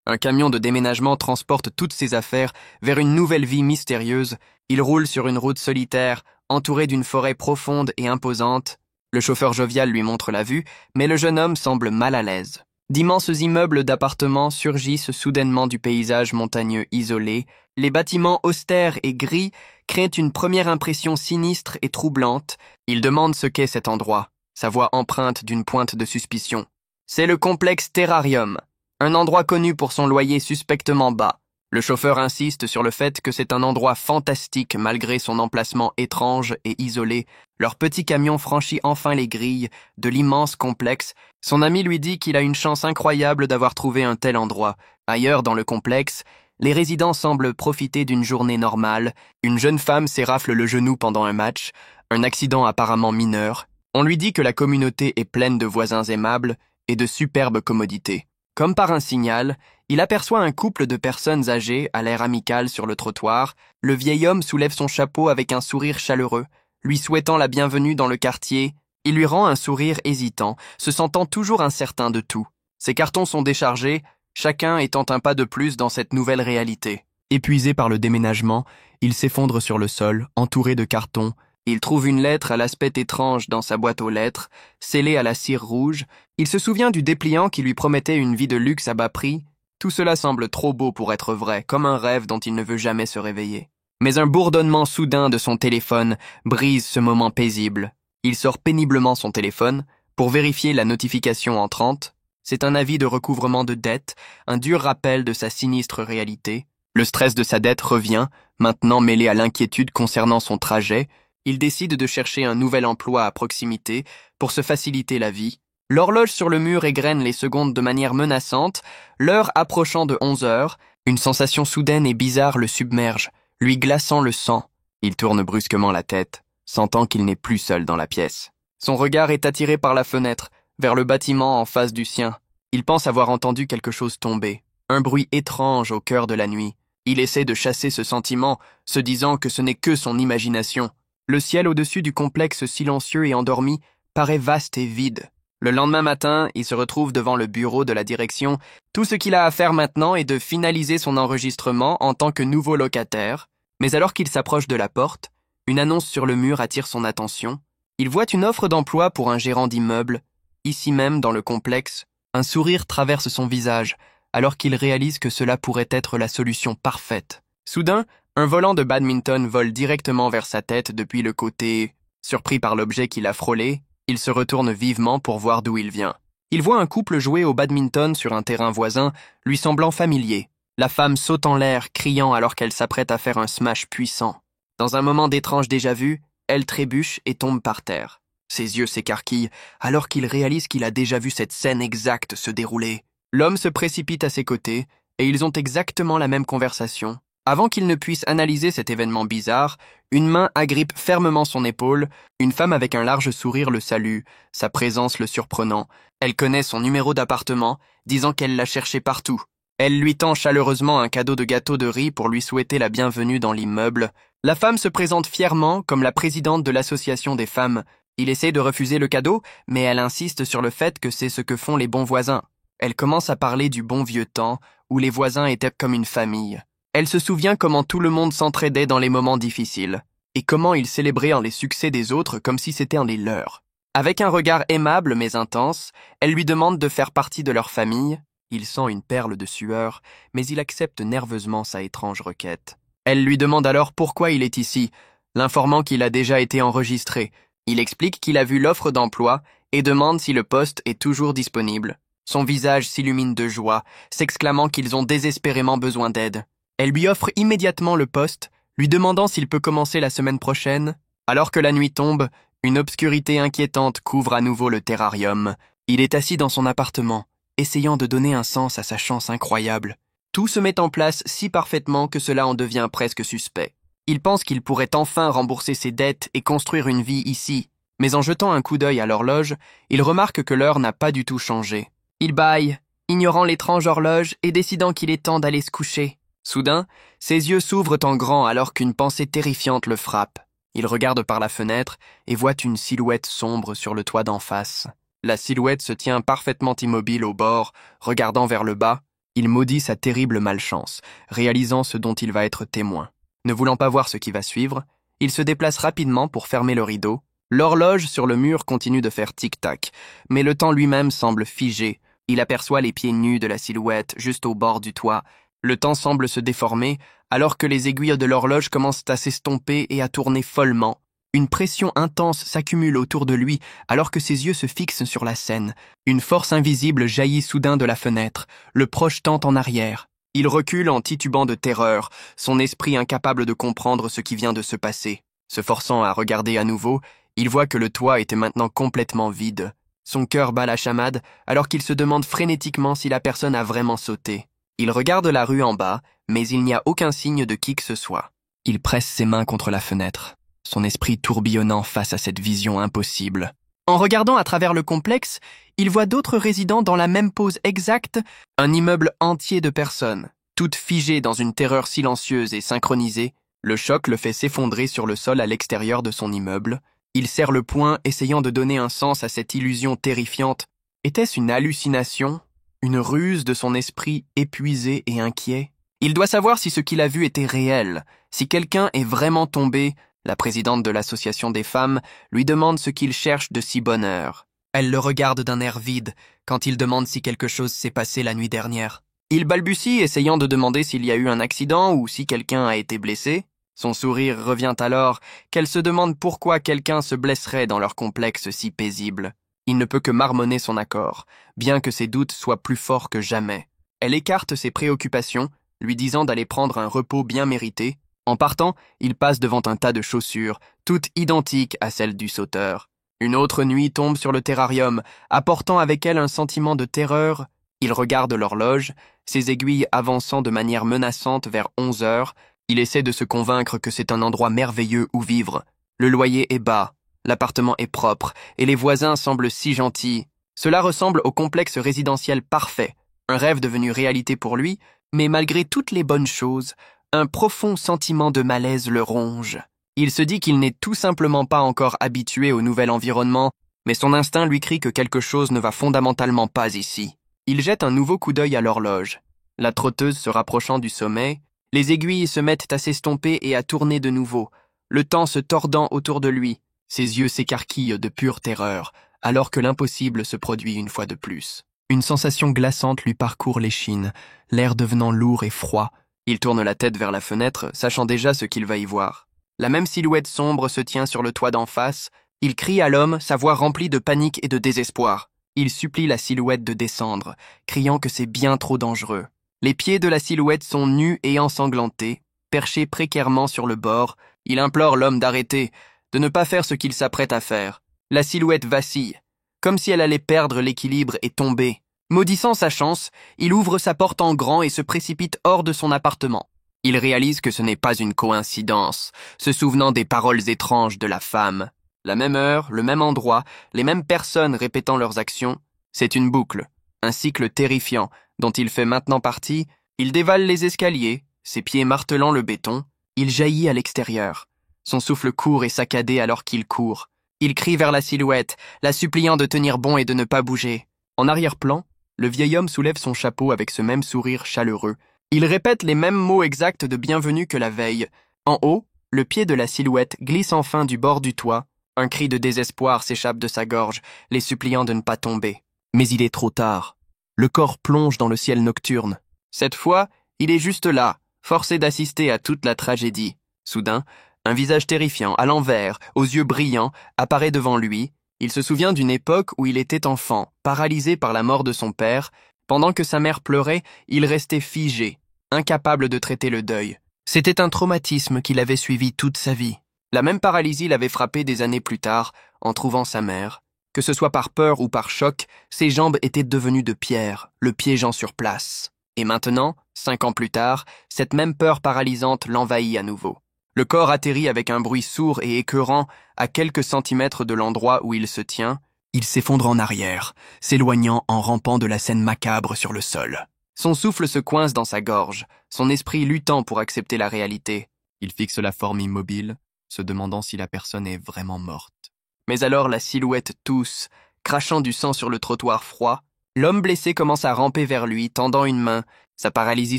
Un camion de déménagement transporte toutes ses affaires vers une nouvelle vie mystérieuse. Il roule sur une route solitaire, entouré d'une forêt profonde et imposante. Le chauffeur jovial lui montre la vue, mais le jeune homme semble mal à l'aise. D'immenses immeubles d'appartements surgissent soudainement du paysage montagneux isolé. Les bâtiments austères et gris créent une première impression sinistre et troublante. Il demande ce qu'est cet endroit, sa voix empreinte d'une pointe de suspicion. C'est le complexe Terrarium, un endroit connu pour son loyer suspectement bas. Le chauffeur insiste sur le fait que c'est un endroit fantastique malgré son emplacement étrange et isolé. Leur petit camion franchit enfin les grilles de l'immense complexe. Son ami lui dit qu'il a une chance incroyable d'avoir trouvé un tel endroit. Ailleurs dans le complexe, les résidents semblent profiter d'une journée normale. Une jeune femme s'érafle le genou pendant un match, un accident apparemment mineur. On lui dit que la communauté est pleine de voisins aimables et de superbes commodités. Comme par un signal, il aperçoit un couple de personnes âgées à l'air amical sur le trottoir. Le vieil homme soulève son chapeau avec un sourire chaleureux, lui souhaitant la bienvenue dans le quartier. Il lui rend un sourire hésitant, se sentant toujours incertain de tout. Ses cartons sont déchargés, chacun étant un pas de plus dans cette nouvelle réalité. Épuisé par le déménagement, il s'effondre sur le sol, entouré de cartons. Il trouve une lettre à l'aspect étrange dans sa boîte aux lettres, scellée à la cire rouge. Il se souvient du dépliant qui lui promettait une vie de luxe à bas prix. Tout cela semble trop beau pour être vrai, comme un rêve dont il ne veut jamais se réveiller. Mais un bourdonnement soudain de son téléphone brise ce moment paisible. Il sort péniblement son téléphone pour vérifier la notification entrante. C'est un avis de recouvrement de dette, un dur rappel de sa sinistre réalité. Le stress de sa dette revient, maintenant mêlé à l'inquiétude concernant son trajet. Il décide de chercher un nouvel emploi à proximité pour se faciliter la vie. L'horloge sur le mur égrène les secondes de manière menaçante, l'heure approchant de 11 heures, une sensation soudaine et bizarre le submerge, lui glaçant le sang. Il tourne brusquement la tête, sentant qu'il n'est plus seul dans la pièce. Son regard est attiré par la fenêtre, vers le bâtiment en face du sien. Il pense avoir entendu quelque chose tomber, un bruit étrange au cœur de la nuit. Il essaie de chasser ce sentiment, se disant que ce n'est que son imagination. Le ciel au-dessus du complexe silencieux et endormi paraît vaste et vide. Le lendemain matin, il se retrouve devant le bureau de la direction. Tout ce qu'il a à faire maintenant est de finaliser son enregistrement en tant que nouveau locataire. Mais alors qu'il s'approche de la porte, une annonce sur le mur attire son attention. Il voit une offre d'emploi pour un gérant d'immeuble. Ici même, dans le complexe, un sourire traverse son visage, alors qu'il réalise que cela pourrait être la solution parfaite. Soudain, un volant de badminton vole directement vers sa tête depuis le côté. Surpris par l'objet qu'il a frôlé, il se retourne vivement pour voir d'où il vient. Il voit un couple jouer au badminton sur un terrain voisin, lui semblant familier. La femme saute en l'air, criant alors qu'elle s'apprête à faire un smash puissant. Dans un moment d'étrange déjà-vu, elle trébuche et tombe par terre. Ses yeux s'écarquillent alors qu'il réalise qu'il a déjà vu cette scène exacte se dérouler. L'homme se précipite à ses côtés et ils ont exactement la même conversation. Avant qu'il ne puisse analyser cet événement bizarre, une main agrippe fermement son épaule, une femme avec un large sourire le salue, sa présence le surprenant. Elle connaît son numéro d'appartement, disant qu'elle l'a cherché partout. Elle lui tend chaleureusement un cadeau de gâteau de riz pour lui souhaiter la bienvenue dans l'immeuble. La femme se présente fièrement comme la présidente de l'association des femmes. Il essaie de refuser le cadeau, mais elle insiste sur le fait que c'est ce que font les bons voisins. Elle commence à parler du bon vieux temps, où les voisins étaient comme une famille. Elle se souvient comment tout le monde s'entraidait dans les moments difficiles, et comment ils célébraient les succès des autres comme si c'était les leurs. Avec un regard aimable mais intense, elle lui demande de faire partie de leur famille. Il sent une perle de sueur, mais il accepte nerveusement sa étrange requête. Elle lui demande alors pourquoi il est ici, l'informant qu'il a déjà été enregistré. Il explique qu'il a vu l'offre d'emploi et demande si le poste est toujours disponible. Son visage s'illumine de joie, s'exclamant qu'ils ont désespérément besoin d'aide. Elle lui offre immédiatement le poste, lui demandant s'il peut commencer la semaine prochaine. Alors que la nuit tombe, une obscurité inquiétante couvre à nouveau le terrarium. Il est assis dans son appartement, essayant de donner un sens à sa chance incroyable. Tout se met en place si parfaitement que cela en devient presque suspect. Il pense qu'il pourrait enfin rembourser ses dettes et construire une vie ici, mais en jetant un coup d'œil à l'horloge, il remarque que l'heure n'a pas du tout changé. Il bâille, ignorant l'étrange horloge et décidant qu'il est temps d'aller se coucher. Soudain, ses yeux s'ouvrent en grand alors qu'une pensée terrifiante le frappe. Il regarde par la fenêtre et voit une silhouette sombre sur le toit d'en face. La silhouette se tient parfaitement immobile au bord, regardant vers le bas. Il maudit sa terrible malchance, réalisant ce dont il va être témoin. Ne voulant pas voir ce qui va suivre, il se déplace rapidement pour fermer le rideau. L'horloge sur le mur continue de faire tic-tac, mais le temps lui-même semble figé. Il aperçoit les pieds nus de la silhouette juste au bord du toit. Le temps semble se déformer, alors que les aiguilles de l'horloge commencent à s'estomper et à tourner follement. Une pression intense s'accumule autour de lui, alors que ses yeux se fixent sur la scène. Une force invisible jaillit soudain de la fenêtre, le projetant en arrière. Il recule en titubant de terreur, son esprit incapable de comprendre ce qui vient de se passer. Se forçant à regarder à nouveau, il voit que le toit était maintenant complètement vide. Son cœur bat la chamade, alors qu'il se demande frénétiquement si la personne a vraiment sauté. Il regarde la rue en bas, mais il n'y a aucun signe de qui que ce soit. Il presse ses mains contre la fenêtre, son esprit tourbillonnant face à cette vision impossible. En regardant à travers le complexe, il voit d'autres résidents dans la même pose exacte, un immeuble entier de personnes, toutes figées dans une terreur silencieuse et synchronisée. Le choc le fait s'effondrer sur le sol à l'extérieur de son immeuble. Il serre le poing, essayant de donner un sens à cette illusion terrifiante. Était-ce une hallucination, une ruse de son esprit épuisé et inquiet? Il doit savoir si ce qu'il a vu était réel, si quelqu'un est vraiment tombé. La présidente de l'association des femmes lui demande ce qu'il cherche de si bonne heure. Elle le regarde d'un air vide quand il demande si quelque chose s'est passé la nuit dernière. Il balbutie, essayant de demander s'il y a eu un accident ou si quelqu'un a été blessé. Son sourire revient alors qu'elle se demande pourquoi quelqu'un se blesserait dans leur complexe si paisible. Il ne peut que marmonner son accord, bien que ses doutes soient plus forts que jamais. Elle écarte ses préoccupations, lui disant d'aller prendre un repos bien mérité. En partant, il passe devant un tas de chaussures, toutes identiques à celles du sauteur. Une autre nuit tombe sur le terrarium, apportant avec elle un sentiment de terreur. Il regarde l'horloge, ses aiguilles avançant de manière menaçante vers 11 heures. Il essaie de se convaincre que c'est un endroit merveilleux où vivre. Le loyer est bas, l'appartement est propre, et les voisins semblent si gentils. Cela ressemble au complexe résidentiel parfait, un rêve devenu réalité pour lui, mais malgré toutes les bonnes choses, un profond sentiment de malaise le ronge. Il se dit qu'il n'est tout simplement pas encore habitué au nouvel environnement, mais son instinct lui crie que quelque chose ne va fondamentalement pas ici. Il jette un nouveau coup d'œil à l'horloge. La trotteuse se rapprochant du sommet, les aiguilles se mettent à s'estomper et à tourner de nouveau, le temps se tordant autour de lui. Ses yeux s'écarquillent de pure terreur, alors que l'impossible se produit une fois de plus. Une sensation glaçante lui parcourt l'échine, l'air devenant lourd et froid. Il tourne la tête vers la fenêtre, sachant déjà ce qu'il va y voir. La même silhouette sombre se tient sur le toit d'en face. Il crie à l'homme, sa voix remplie de panique et de désespoir. Il supplie la silhouette de descendre, criant que c'est bien trop dangereux. Les pieds de la silhouette sont nus et ensanglantés, perchés précairement sur le bord. Il implore l'homme d'arrêter, de ne pas faire ce qu'il s'apprête à faire. La silhouette vacille, comme si elle allait perdre l'équilibre et tomber. Maudissant sa chance, il ouvre sa porte en grand et se précipite hors de son appartement. Il réalise que ce n'est pas une coïncidence, se souvenant des paroles étranges de la femme. La même heure, le même endroit, les mêmes personnes répétant leurs actions. C'est une boucle, un cycle terrifiant, dont il fait maintenant partie. Il dévale les escaliers, ses pieds martelant le béton. Il jaillit à l'extérieur. Son souffle court et saccadé alors qu'il court. Il crie vers la silhouette, la suppliant de tenir bon et de ne pas bouger. En arrière-plan, le vieil homme soulève son chapeau avec ce même sourire chaleureux. Il répète les mêmes mots exacts de bienvenue que la veille. En haut, le pied de la silhouette glisse enfin du bord du toit. Un cri de désespoir s'échappe de sa gorge, les suppliant de ne pas tomber. Mais il est trop tard. Le corps plonge dans le ciel nocturne. Cette fois, il est juste là, forcé d'assister à toute la tragédie. Soudain, un visage terrifiant, à l'envers, aux yeux brillants, apparaît devant lui. Il se souvient d'une époque où il était enfant, paralysé par la mort de son père. Pendant que sa mère pleurait, il restait figé, incapable de traiter le deuil. C'était un traumatisme qui l'avait suivi toute sa vie. La même paralysie l'avait frappé des années plus tard, en trouvant sa mère. Que ce soit par peur ou par choc, ses jambes étaient devenues de pierre, le piégeant sur place. Et maintenant, 5 ans plus tard, cette même peur paralysante l'envahit à nouveau. Le corps atterrit avec un bruit sourd et écœurant à quelques centimètres de l'endroit où il se tient. Il s'effondre en arrière, s'éloignant en rampant de la scène macabre sur le sol. Son souffle se coince dans sa gorge, son esprit luttant pour accepter la réalité. Il fixe la forme immobile, se demandant si la personne est vraiment morte. Mais alors la silhouette tousse, crachant du sang sur le trottoir froid. L'homme blessé commence à ramper vers lui, tendant une main. Sa paralysie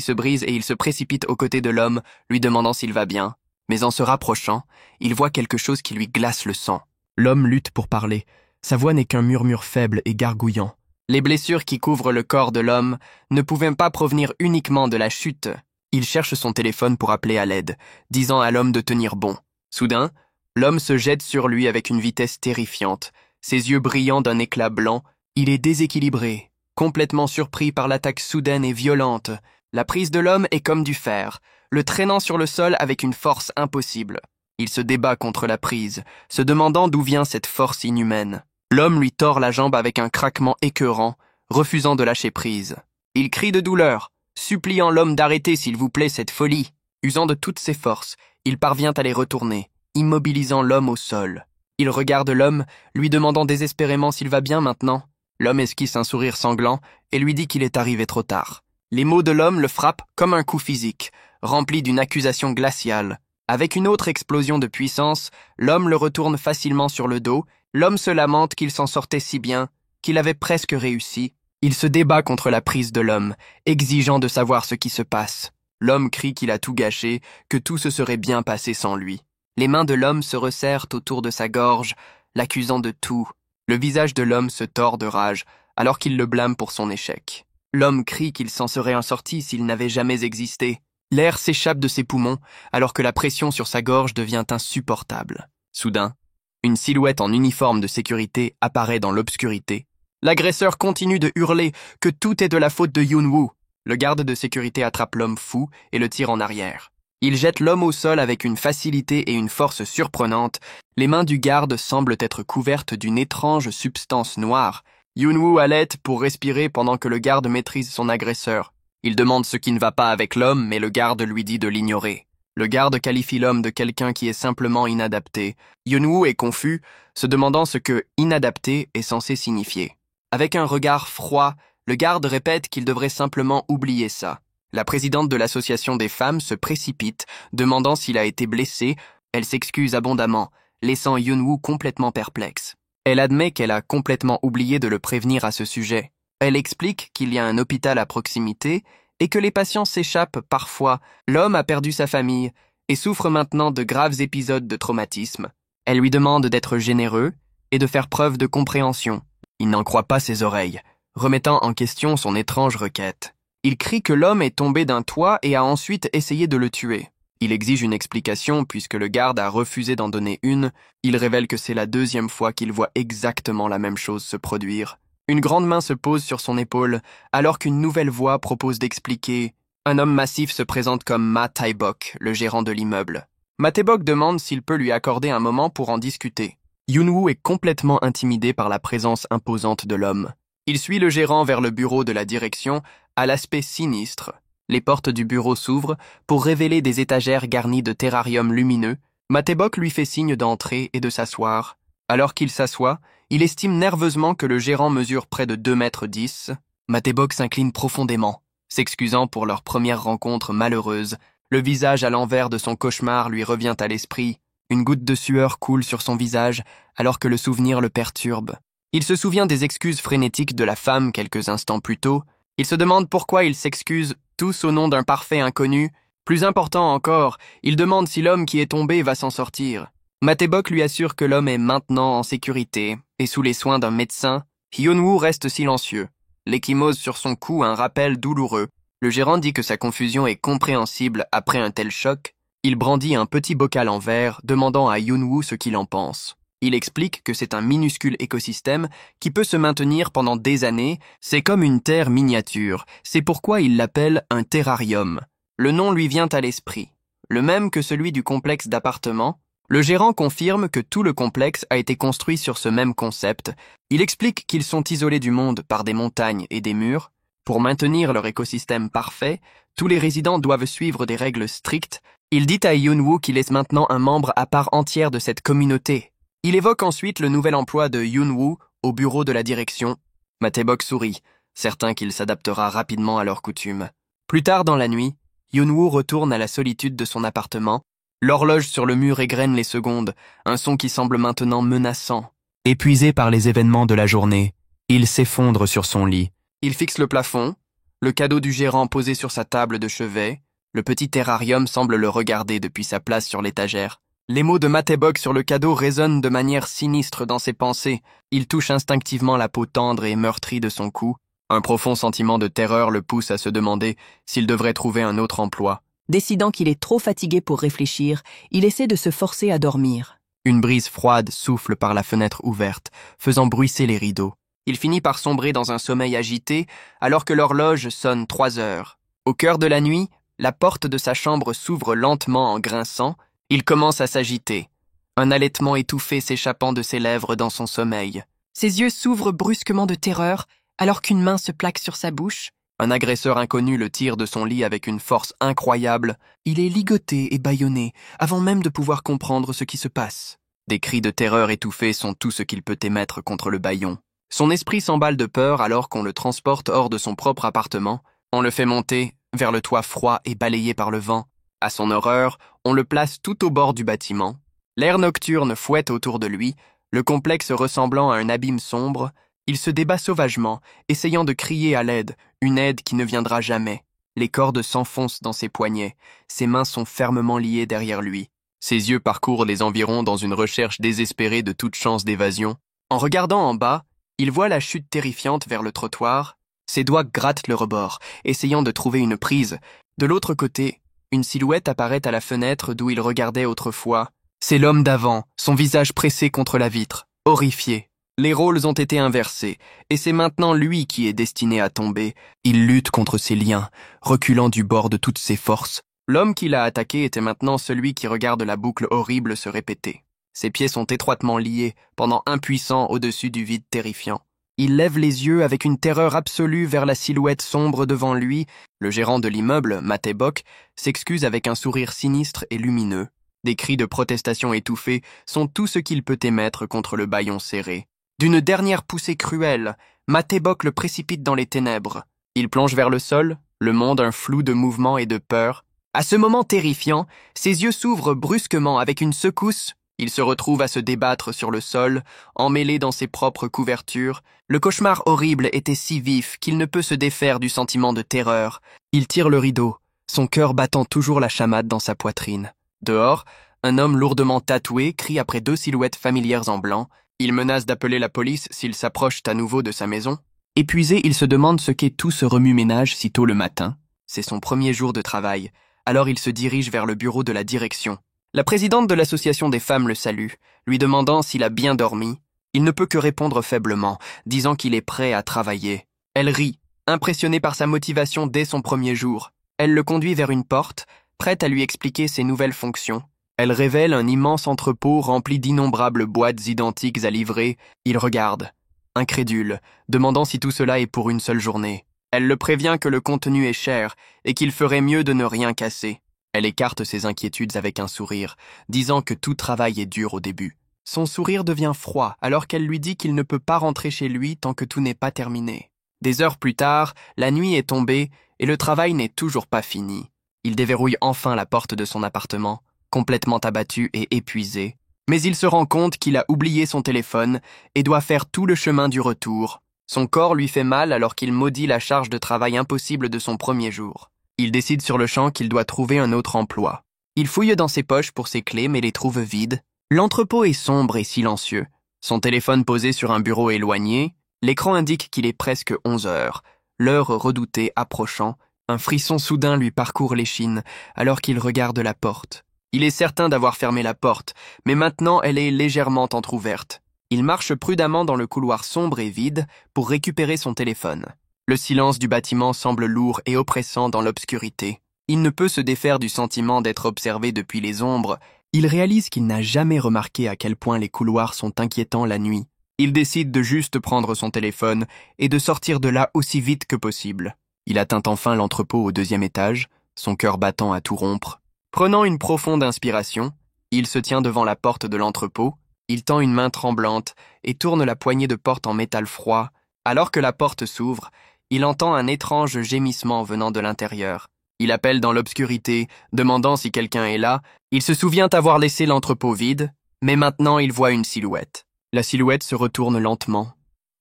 se brise et il se précipite aux côtés de l'homme, lui demandant s'il va bien. Mais en se rapprochant, il voit quelque chose qui lui glace le sang. L'homme lutte pour parler. Sa voix n'est qu'un murmure faible et gargouillant. Les blessures qui couvrent le corps de l'homme ne pouvaient pas provenir uniquement de la chute. Il cherche son téléphone pour appeler à l'aide, disant à l'homme de tenir bon. Soudain, l'homme se jette sur lui avec une vitesse terrifiante. Ses yeux brillant d'un éclat blanc, il est déséquilibré, complètement surpris par l'attaque soudaine et violente. La prise de l'homme est comme du fer, le traînant sur le sol avec une force impossible. Il se débat contre la prise, se demandant d'où vient cette force inhumaine. L'homme lui tord la jambe avec un craquement écœurant, refusant de lâcher prise. Il crie de douleur, suppliant l'homme d'arrêter s'il vous plaît cette folie. Usant de toutes ses forces, il parvient à les retourner, immobilisant l'homme au sol. Il regarde l'homme, lui demandant désespérément s'il va bien maintenant. L'homme esquisse un sourire sanglant et lui dit qu'il est arrivé trop tard. Les mots de l'homme le frappent comme un coup physique, rempli d'une accusation glaciale. Avec une autre explosion de puissance, l'homme le retourne facilement sur le dos. L'homme se lamente qu'il s'en sortait si bien, qu'il avait presque réussi. Il se débat contre la prise de l'homme, exigeant de savoir ce qui se passe. L'homme crie qu'il a tout gâché, que tout se serait bien passé sans lui. Les mains de l'homme se resserrent autour de sa gorge, l'accusant de tout. Le visage de l'homme se tord de rage, alors qu'il le blâme pour son échec. L'homme crie qu'il s'en serait sorti s'il n'avait jamais existé. L'air s'échappe de ses poumons, alors que la pression sur sa gorge devient insupportable. Soudain, une silhouette en uniforme de sécurité apparaît dans l'obscurité. L'agresseur continue de hurler que tout est de la faute de Yun-woo. Le garde de sécurité attrape l'homme fou et le tire en arrière. Il jette l'homme au sol avec une facilité et une force surprenantes. Les mains du garde semblent être couvertes d'une étrange substance noire. Yun-woo halète pour respirer pendant que le garde maîtrise son agresseur. Il demande ce qui ne va pas avec l'homme, mais le garde lui dit de l'ignorer. Le garde qualifie l'homme de quelqu'un qui est simplement inadapté. Yun-woo est confus, se demandant ce que « inadapté » est censé signifier. Avec un regard froid, le garde répète qu'il devrait simplement oublier ça. La présidente de l'association des femmes se précipite, demandant s'il a été blessé. Elle s'excuse abondamment, laissant Yun-woo complètement perplexe. Elle admet qu'elle a complètement oublié de le prévenir à ce sujet. Elle explique qu'il y a un hôpital à proximité et que les patients s'échappent parfois. L'homme a perdu sa famille et souffre maintenant de graves épisodes de traumatisme. Elle lui demande d'être généreux et de faire preuve de compréhension. Il n'en croit pas ses oreilles, remettant en question son étrange requête. Il crie que l'homme est tombé d'un toit et a ensuite essayé de le tuer. Il exige une explication puisque le garde a refusé d'en donner une. Il révèle que c'est la deuxième fois qu'il voit exactement la même chose se produire. Une grande main se pose sur son épaule, alors qu'une nouvelle voix propose d'expliquer. Un homme massif se présente comme Ma Tae-bok, le gérant de l'immeuble. Ma Tae-bok demande s'il peut lui accorder un moment pour en discuter. Yun-woo est complètement intimidé par la présence imposante de l'homme. Il suit le gérant vers le bureau de la direction, à l'aspect sinistre. Les portes du bureau s'ouvrent pour révéler des étagères garnies de terrariums lumineux. Ma Tae-bok lui fait signe d'entrer et de s'asseoir. Alors qu'il s'assoit, il estime nerveusement que le gérant mesure près de 2,10 m. Ma Tae-bok s'incline profondément, s'excusant pour leur première rencontre malheureuse. Le visage à l'envers de son cauchemar lui revient à l'esprit. Une goutte de sueur coule sur son visage alors que le souvenir le perturbe. Il se souvient des excuses frénétiques de la femme quelques instants plus tôt. Il se demande pourquoi ils s'excusent tous au nom d'un parfait inconnu. Plus important encore, il demande si l'homme qui est tombé va s'en sortir. Ma Tae-bok lui assure que l'homme est maintenant en sécurité et sous les soins d'un médecin. Yun-woo reste silencieux. L'échymose sur son cou un rappel douloureux. Le gérant dit que sa confusion est compréhensible après un tel choc. Il brandit un petit bocal en verre, demandant à Yun-woo ce qu'il en pense. Il explique que c'est un minuscule écosystème qui peut se maintenir pendant des années. C'est comme une terre miniature. C'est pourquoi il l'appelle un terrarium. Le nom lui vient à l'esprit. Le même que celui du complexe d'appartements. Le gérant confirme que tout le complexe a été construit sur ce même concept. Il explique qu'ils sont isolés du monde par des montagnes et des murs. Pour maintenir leur écosystème parfait, tous les résidents doivent suivre des règles strictes. Il dit à Yun-woo qu'il est maintenant un membre à part entière de cette communauté. Il évoque ensuite le nouvel emploi de Yun-woo au bureau de la direction. Ma Tae-bok sourit, certain qu'il s'adaptera rapidement à leurs coutumes. Plus tard dans la nuit, Yun-woo retourne à la solitude de son appartement. L'horloge sur le mur égrène les secondes, un son qui semble maintenant menaçant. Épuisé par les événements de la journée, il s'effondre sur son lit, Il fixe le plafond, le cadeau du gérant posé sur sa table de chevet, le petit terrarium semble le regarder depuis sa place sur l'étagère. Les mots de Matebok sur le cadeau résonnent de manière sinistre dans ses pensées. Il touche instinctivement la peau tendre et meurtrie de son cou. Un profond sentiment de terreur le pousse à se demander s'il devrait trouver un autre emploi. Décidant qu'il est trop fatigué pour réfléchir, il essaie de se forcer à dormir. Une brise froide souffle par la fenêtre ouverte, faisant bruisser les rideaux. Il finit par sombrer dans un sommeil agité, alors que l'horloge sonne 3 heures. Au cœur de la nuit, la porte de sa chambre s'ouvre lentement en grinçant. Il commence à s'agiter, un halètement étouffé s'échappant de ses lèvres dans son sommeil. Ses yeux s'ouvrent brusquement de terreur, alors qu'une main se plaque sur sa bouche. Un agresseur inconnu le tire de son lit avec une force incroyable. Il est ligoté et bâillonné, avant même de pouvoir comprendre ce qui se passe. Des cris de terreur étouffés sont tout ce qu'il peut émettre contre le bâillon. Son esprit s'emballe de peur alors qu'on le transporte hors de son propre appartement. On le fait monter vers le toit froid et balayé par le vent. À son horreur, on le place tout au bord du bâtiment. L'air nocturne fouette autour de lui, le complexe ressemblant à un abîme sombre. Il se débat sauvagement, essayant de crier à l'aide, une aide qui ne viendra jamais. Les cordes s'enfoncent dans ses poignets, ses mains sont fermement liées derrière lui. Ses yeux parcourent les environs dans une recherche désespérée de toute chance d'évasion. En regardant en bas, il voit la chute terrifiante vers le trottoir. Ses doigts grattent le rebord, essayant de trouver une prise. De l'autre côté, une silhouette apparaît à la fenêtre d'où il regardait autrefois. C'est l'homme d'avant, son visage pressé contre la vitre, horrifié. Les rôles ont été inversés, et c'est maintenant lui qui est destiné à tomber. Il lutte contre ses liens, reculant du bord de toutes ses forces. L'homme qui l'a attaqué était maintenant celui qui regarde la boucle horrible se répéter. Ses pieds sont étroitement liés, pendant impuissant au-dessus du vide terrifiant. Il lève les yeux avec une terreur absolue vers la silhouette sombre devant lui. Le gérant de l'immeuble, Matebok, s'excuse avec un sourire sinistre et lumineux. Des cris de protestation étouffés sont tout ce qu'il peut émettre contre le bâillon serré. D'une dernière poussée cruelle, Matebok le précipite dans les ténèbres. Il plonge vers le sol, le monde un flou de mouvement et de peur. À ce moment terrifiant, ses yeux s'ouvrent brusquement avec une secousse. Il se retrouve à se débattre sur le sol, emmêlé dans ses propres couvertures. Le cauchemar horrible était si vif qu'il ne peut se défaire du sentiment de terreur. Il tire le rideau, son cœur battant toujours la chamade dans sa poitrine. Dehors, un homme lourdement tatoué crie après 2 silhouettes familières en blanc. Il menace d'appeler la police s'il s'approche à nouveau de sa maison. Épuisé, il se demande ce qu'est tout ce remue-ménage si tôt le matin. C'est son premier jour de travail, alors il se dirige vers le bureau de la direction. La présidente de l'association des femmes le salue, lui demandant s'il a bien dormi. Il ne peut que répondre faiblement, disant qu'il est prêt à travailler. Elle rit, impressionnée par sa motivation dès son premier jour. Elle le conduit vers une porte, prête à lui expliquer ses nouvelles fonctions. Elle révèle un immense entrepôt rempli d'innombrables boîtes identiques à livrer. Il regarde, incrédule, demandant si tout cela est pour une seule journée. Elle le prévient que le contenu est cher et qu'il ferait mieux de ne rien casser. Elle écarte ses inquiétudes avec un sourire, disant que tout travail est dur au début. Son sourire devient froid alors qu'elle lui dit qu'il ne peut pas rentrer chez lui tant que tout n'est pas terminé. Des heures plus tard, la nuit est tombée et le travail n'est toujours pas fini. Il déverrouille enfin la porte de son appartement, complètement abattu et épuisé. Mais il se rend compte qu'il a oublié son téléphone et doit faire tout le chemin du retour. Son corps lui fait mal alors qu'il maudit la charge de travail impossible de son premier jour. Il décide sur le champ qu'il doit trouver un autre emploi. Il fouille dans ses poches pour ses clés mais les trouve vides. L'entrepôt est sombre et silencieux. Son téléphone posé sur un bureau éloigné, l'écran indique qu'il est presque 11 heures. L'heure redoutée approchant, un frisson soudain lui parcourt l'échine alors qu'il regarde la porte. Il est certain d'avoir fermé la porte, mais maintenant elle est légèrement entr'ouverte. Il marche prudemment dans le couloir sombre et vide pour récupérer son téléphone. Le silence du bâtiment semble lourd et oppressant dans l'obscurité. Il ne peut se défaire du sentiment d'être observé depuis les ombres. Il réalise qu'il n'a jamais remarqué à quel point les couloirs sont inquiétants la nuit. Il décide de juste prendre son téléphone et de sortir de là aussi vite que possible. Il atteint enfin l'entrepôt au 2e étage, son cœur battant à tout rompre. Prenant une profonde inspiration, il se tient devant la porte de l'entrepôt, il tend une main tremblante et tourne la poignée de porte en métal froid. Alors que la porte s'ouvre, il entend un étrange gémissement venant de l'intérieur. Il appelle dans l'obscurité, demandant si quelqu'un est là. Il se souvient avoir laissé l'entrepôt vide, mais maintenant il voit une silhouette. La silhouette se retourne lentement.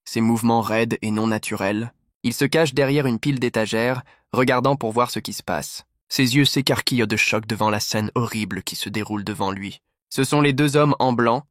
Ses mouvements raides et non naturels. Il se cache derrière une pile d'étagères, regardant pour voir ce qui se passe. Ses yeux s'écarquillent de choc devant la scène horrible qui se déroule devant lui. Ce sont les deux hommes en blanc,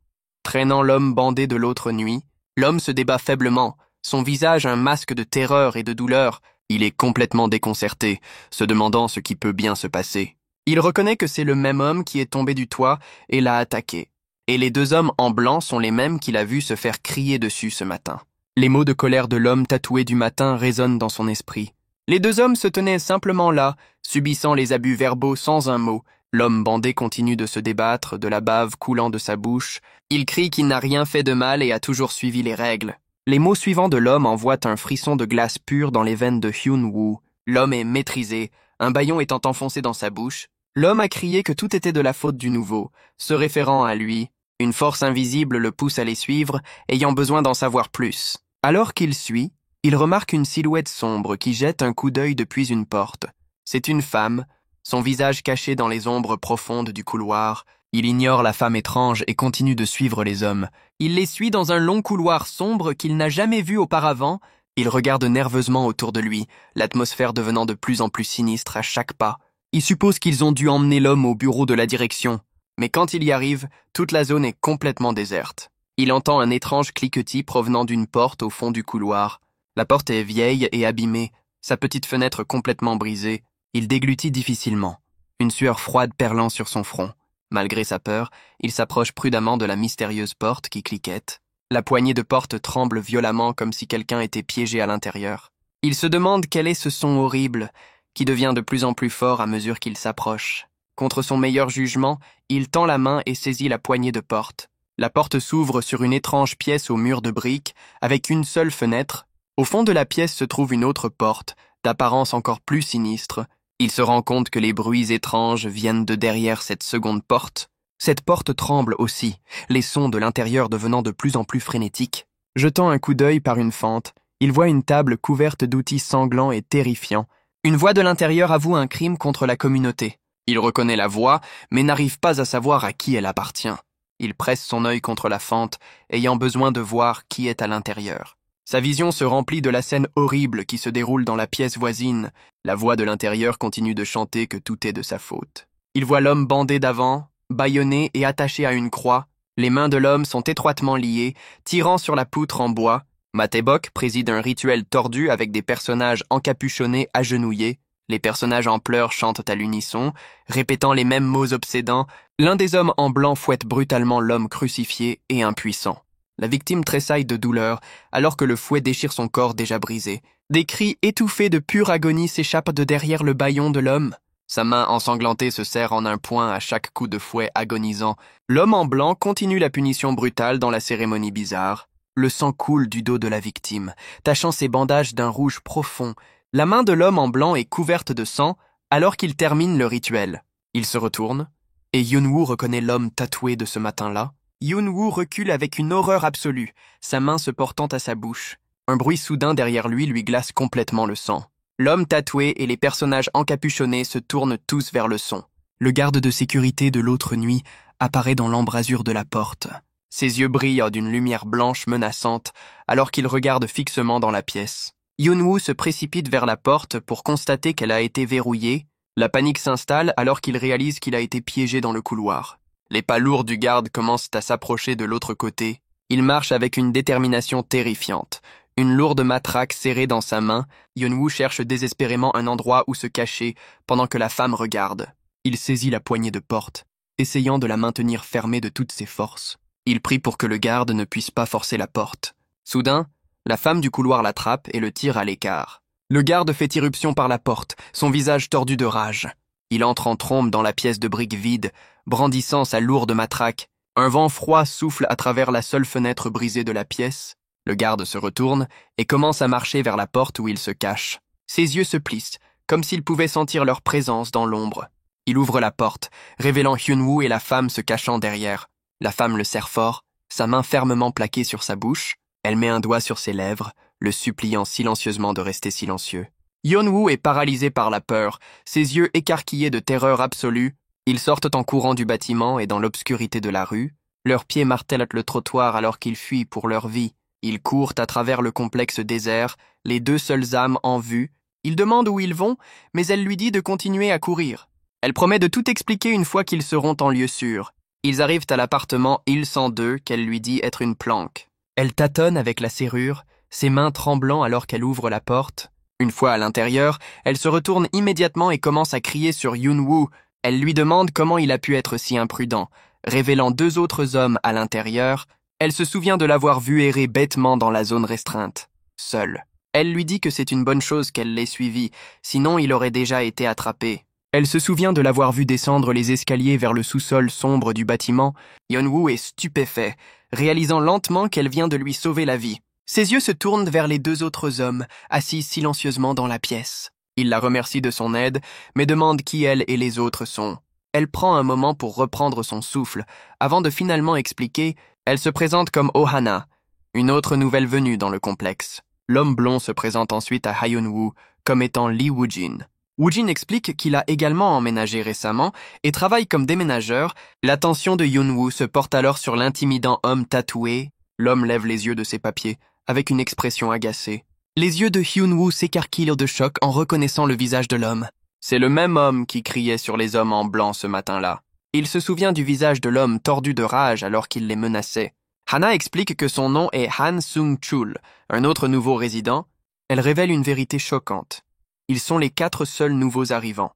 traînant l'homme bandé de l'autre nuit. L'homme se débat faiblement, son visage un masque de terreur et de douleur. Il est complètement déconcerté, se demandant ce qui peut bien se passer. Il reconnaît que c'est le même homme qui est tombé du toit et l'a attaqué. Et les deux hommes en blanc sont les mêmes qu'il a vus se faire crier dessus ce matin. Les mots de colère de l'homme tatoué du matin résonnent dans son esprit. Les deux hommes se tenaient simplement là, subissant les abus verbaux sans un mot. L'homme bandé continue de se débattre, de la bave coulant de sa bouche. Il crie qu'il n'a rien fait de mal et a toujours suivi les règles. Les mots suivants de l'homme envoient un frisson de glace pure dans les veines de Hyun-woo. L'homme est maîtrisé, un bâillon étant enfoncé dans sa bouche. L'homme a crié que tout était de la faute du nouveau, se référant à lui. Une force invisible le pousse à les suivre, ayant besoin d'en savoir plus. Alors qu'il suit, il remarque une silhouette sombre qui jette un coup d'œil depuis une porte. C'est une femme, son visage caché dans les ombres profondes du couloir. Il ignore la femme étrange et continue de suivre les hommes. Il les suit dans un long couloir sombre qu'il n'a jamais vu auparavant. Il regarde nerveusement autour de lui, l'atmosphère devenant de plus en plus sinistre à chaque pas. Il suppose qu'ils ont dû emmener l'homme au bureau de la direction. Mais quand il y arrive, toute la zone est complètement déserte. Il entend un étrange cliquetis provenant d'une porte au fond du couloir. La porte est vieille et abîmée, sa petite fenêtre complètement brisée. Il déglutit difficilement, une sueur froide perlant sur son front. Malgré sa peur, il s'approche prudemment de la mystérieuse porte qui cliquette. La poignée de porte tremble violemment comme si quelqu'un était piégé à l'intérieur. Il se demande quel est ce son horrible, qui devient de plus en plus fort à mesure qu'il s'approche. Contre son meilleur jugement, il tend la main et saisit la poignée de porte. La porte s'ouvre sur une étrange pièce au mur de briques, avec une seule fenêtre. Au fond de la pièce se trouve une autre porte, d'apparence encore plus sinistre. Il se rend compte que les bruits étranges viennent de derrière cette seconde porte. Cette porte tremble aussi, les sons de l'intérieur devenant de plus en plus frénétiques. Jetant un coup d'œil par une fente, il voit une table couverte d'outils sanglants et terrifiants. Une voix de l'intérieur avoue un crime contre la communauté. Il reconnaît la voix, mais n'arrive pas à savoir à qui elle appartient. Il presse son œil contre la fente, ayant besoin de voir qui est à l'intérieur. Sa vision se remplit de la scène horrible qui se déroule dans la pièce voisine. La voix de l'intérieur continue de chanter que tout est de sa faute. Il voit l'homme bandé d'avant, bâillonné et attaché à une croix. Les mains de l'homme sont étroitement liées, tirant sur la poutre en bois. Matebok préside un rituel tordu avec des personnages encapuchonnés agenouillés. Les personnages en pleurs chantent à l'unisson, répétant les mêmes mots obsédants. L'un des hommes en blanc fouette brutalement l'homme crucifié et impuissant. La victime tressaille de douleur, alors que le fouet déchire son corps déjà brisé. Des cris étouffés de pure agonie s'échappent de derrière le bâillon de l'homme. Sa main ensanglantée se serre en un point à chaque coup de fouet agonisant. L'homme en blanc continue la punition brutale dans la cérémonie bizarre. Le sang coule du dos de la victime, tachant ses bandages d'un rouge profond. La main de l'homme en blanc est couverte de sang alors qu'il termine le rituel. Il se retourne, et Hyun-woo reconnaît l'homme tatoué de ce matin-là. Hyun-woo recule avec une horreur absolue, sa main se portant à sa bouche. Un bruit soudain derrière lui glace complètement le sang. L'homme tatoué et les personnages encapuchonnés se tournent tous vers le son. Le garde de sécurité de l'autre nuit apparaît dans l'embrasure de la porte. Ses yeux brillent d'une lumière blanche menaçante alors qu'il regarde fixement dans la pièce. Hyun-woo se précipite vers la porte pour constater qu'elle a été verrouillée. La panique s'installe alors qu'il réalise qu'il a été piégé dans le couloir. Les pas lourds du garde commencent à s'approcher de l'autre côté. Il marche avec une détermination terrifiante. Une lourde matraque serrée dans sa main, Hyun-woo cherche désespérément un endroit où se cacher pendant que la femme regarde. Il saisit la poignée de porte, essayant de la maintenir fermée de toutes ses forces. Il prie pour que le garde ne puisse pas forcer la porte. Soudain, la femme du couloir l'attrape et le tire à l'écart. Le garde fait irruption par la porte, son visage tordu de rage. Il entre en trombe dans la pièce de briques vide, brandissant sa lourde matraque. Un vent froid souffle à travers la seule fenêtre brisée de la pièce. Le garde se retourne et commence à marcher vers la porte où il se cache. Ses yeux se plissent, comme s'il pouvait sentir leur présence dans l'ombre. Il ouvre la porte, révélant Hyun-woo et la femme se cachant derrière. La femme le serre fort, sa main fermement plaquée sur sa bouche. Elle met un doigt sur ses lèvres, le suppliant silencieusement de rester silencieux. Hyun-woo est paralysé par la peur, ses yeux écarquillés de terreur absolue. Ils sortent en courant du bâtiment et dans l'obscurité de la rue. Leurs pieds martèlent le trottoir alors qu'ils fuient pour leur vie. Ils courent à travers le complexe désert, les deux seules âmes en vue. Il demande où ils vont, mais elle lui dit de continuer à courir. Elle promet de tout expliquer une fois qu'ils seront en lieu sûr. Ils arrivent à l'appartement Hill 102 qu'elle lui dit être une planque. Elle tâtonne avec la serrure, ses mains tremblant alors qu'elle ouvre la porte. Une fois à l'intérieur, elle se retourne immédiatement et commence à crier sur Yoon-woo. Elle lui demande comment il a pu être si imprudent. Révélant deux autres hommes à l'intérieur, elle se souvient de l'avoir vu errer bêtement dans la zone restreinte, seule. Elle lui dit que c'est une bonne chose qu'elle l'ait suivi, sinon il aurait déjà été attrapé. Elle se souvient de l'avoir vu descendre les escaliers vers le sous-sol sombre du bâtiment. Yeon-woo est stupéfait, réalisant lentement qu'elle vient de lui sauver la vie. Ses yeux se tournent vers les deux autres hommes, assis silencieusement dans la pièce. Il la remercie de son aide, mais demande qui elle et les autres sont. Elle prend un moment pour reprendre son souffle, avant de finalement expliquer. Elle se présente comme Oh-hana, une autre nouvelle venue dans le complexe. L'homme blond se présente ensuite à Yeon-woo comme étant Lee Woo-jin. Woo-jin explique qu'il a également emménagé récemment et travaille comme déménageur. L'attention de Yeon-woo se porte alors sur l'intimidant homme tatoué. L'homme lève les yeux de ses papiers, avec une expression agacée. Les yeux de Yeon-woo s'écarquillent de choc en reconnaissant le visage de l'homme. C'est le même homme qui criait sur les hommes en blanc ce matin-là. Il se souvient du visage de l'homme tordu de rage alors qu'il les menaçait. Hana explique que son nom est Han Sung-chul, un autre nouveau résident. Elle révèle une vérité choquante. Ils sont les 4 seuls nouveaux arrivants.